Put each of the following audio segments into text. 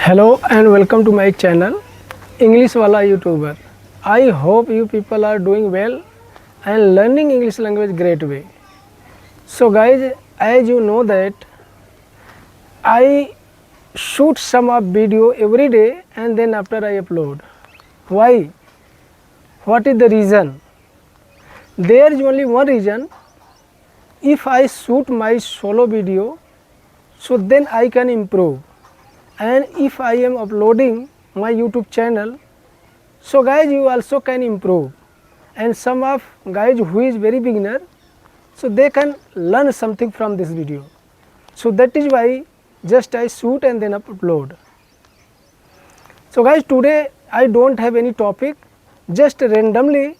Hello and welcome to my channel English Wala YouTuber. I hope you people are doing well and learning English language great way. So guys, as you know that I shoot some of video every day and then after I upload. Why? What is the reason? There is only one reason. If I shoot my solo video, so then I can improve. And if I am uploading my YouTube channel, so guys you also can improve. And some of guys who is very beginner, so they can learn something from this video. So that is why just I shoot and then upload. So guys, today I don't have any topic, just randomly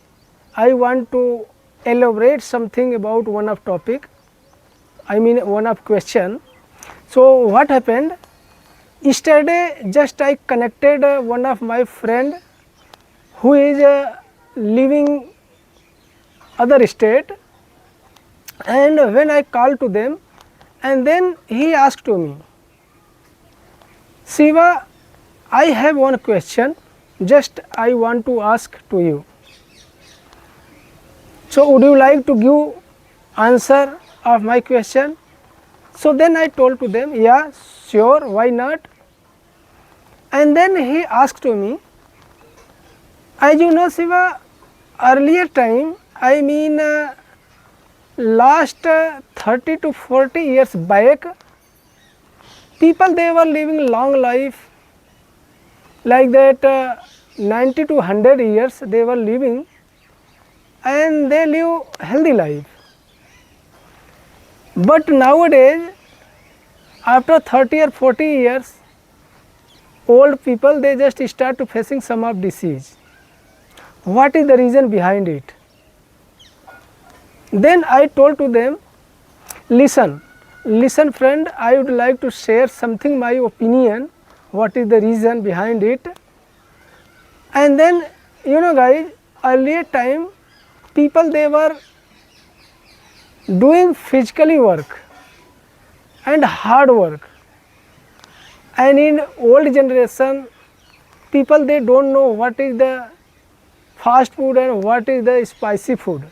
I want to elaborate something about one of topic, I mean one of question. So what happened? Yesterday just I connected one of my friend who is living other state, and when I called to them and then he asked to me, Siva, I have one question, just I want to ask to you. So would you like to give answer of my question? So then I told to them, yeah, sure, why not? And then he asked to me, as you know Siva, earlier time, I mean last 30 to 40 years back, people they were living long life, like that 90 to 100 years they were living, and they live healthy life. But nowadays, after 30 or 40 years, old people they just start to facing some of disease. What is the reason behind it? Then I told to them, listen friend, I would like to share something my opinion, what is the reason behind it. And then you know guys, earlier time people they were doing physically work and hard work, and in old generation people they don't know what is the fast food and what is the spicy food.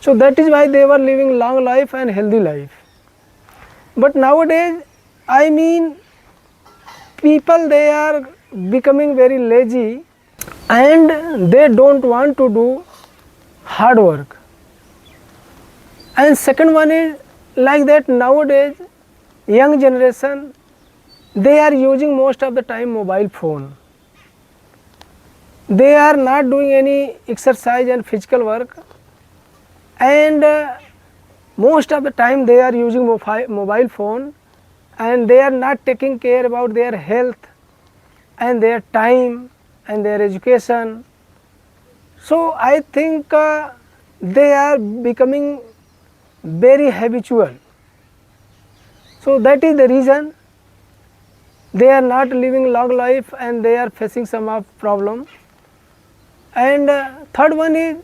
So that is why they were living long life and healthy life. But nowadays, I mean people they are becoming very lazy and they don't want to do hard work. And second one is like that nowadays young generation they are using most of the time mobile phone. They are not doing any exercise and physical work, and most of the time they are using mobile phone, and they are not taking care about their health and their time and their education. So I think they are becoming very habitual. So that is the reason they are not living long life and they are facing some of problem. And third one is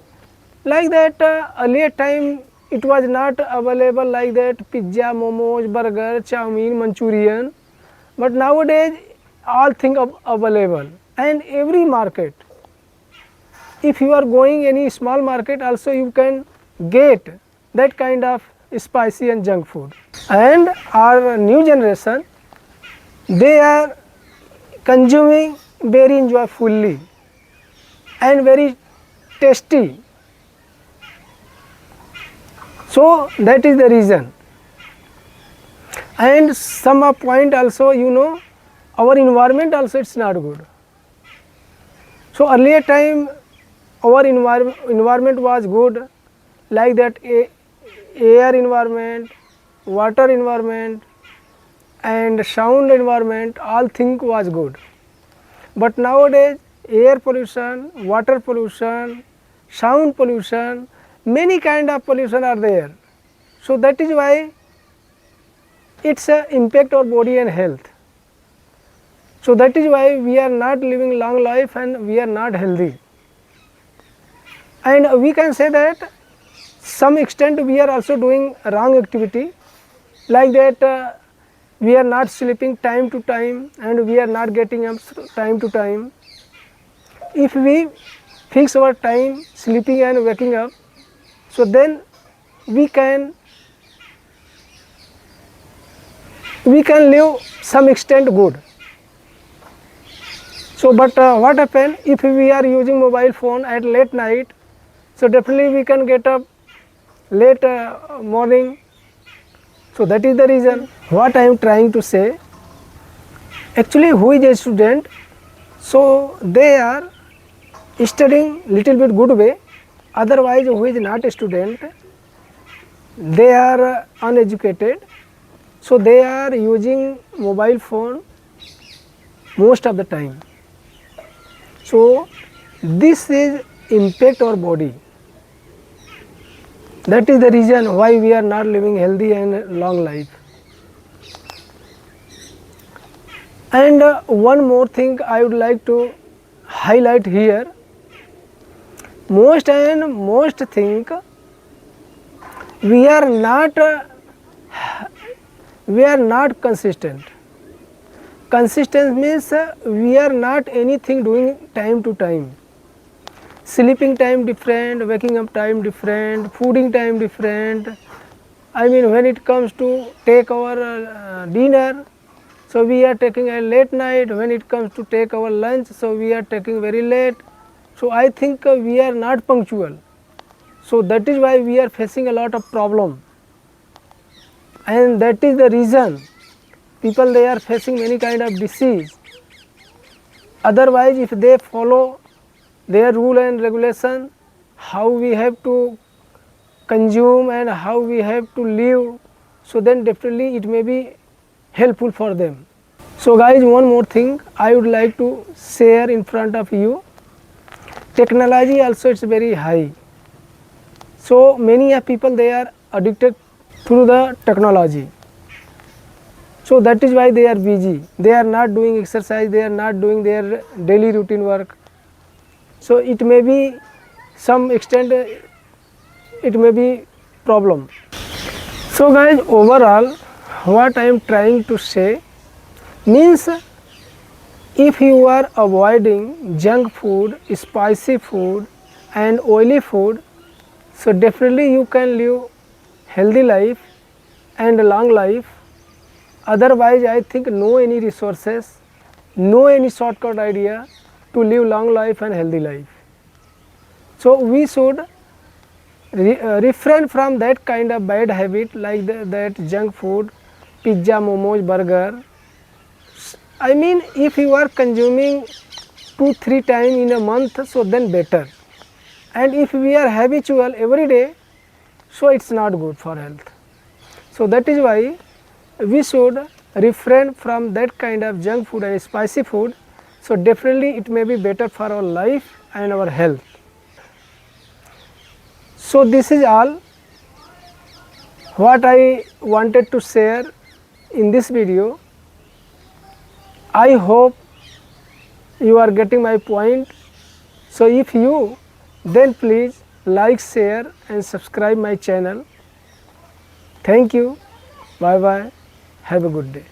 like that earlier time it was not available like that pizza, momos, burger, chow-mein, Manchurian, but nowadays all things available, and every market, if you are going any small market also you can get that kind of spicy and junk food. And our new generation they are consuming very enjoyfully and very tasty. So that is the reason. And some point also, you know, our environment also it's not good. So earlier time our environment was good, like that air environment, water environment and sound environment, all things was good. But nowadays air pollution, water pollution, sound pollution, many kind of pollution are there. So that is why it's impact our body and health. So that is why we are not living long life and we are not healthy. And we can say that some extent we are also doing wrong activity, like that we are not sleeping time to time and we are not getting up time to time. If we fix our time sleeping and waking up, so then we can live some extent good. So but what happen if we are using mobile phone at late night, so definitely we can get up late morning. So that is the reason what I am trying to say. Actually who is a student, so they are studying little bit good way, otherwise who is not a student, they are uneducated, so they are using mobile phone most of the time. So this is impact our body. That is the reason why we are not living healthy and long life. And one more thing I would like to highlight here. Most think we are not consistent. Consistent means we are not anything doing time to time. Sleeping time different, waking up time different, fooding time different. I mean when it comes to take our dinner, so we are taking a late night. When it comes to take our lunch, so we are taking very late. So I think we are not punctual. So that is why we are facing a lot of problem. And that is the reason people they are facing many kind of disease. Otherwise if they follow their rule and regulation, how we have to consume and how we have to live, so then definitely it may be helpful for them. So guys, one more thing I would like to share in front of you. Technology also is very high. So many of people they are addicted through the technology. So that is why they are busy. They are not doing exercise, they are not doing their daily routine work. So it may be some extent it may be problem. So guys, overall what I am trying to say means, if you are avoiding junk food, spicy food and oily food, so definitely you can live healthy life and long life. Otherwise I think no any resources, no any shortcut idea to live long life and healthy life. So we should refrain from that kind of bad habit like that junk food, pizza, momos, burger. I mean if you are consuming 2-3 times in a month, so then better. And if we are habitual every day, so it's not good for health. So that is why we should refrain from that kind of junk food and spicy food. So definitely it may be better for our life and our health. So this is all what I wanted to share in this video. I hope you are getting my point. So if you, then please like, share and subscribe my channel. Thank you. Bye bye. Have a good day.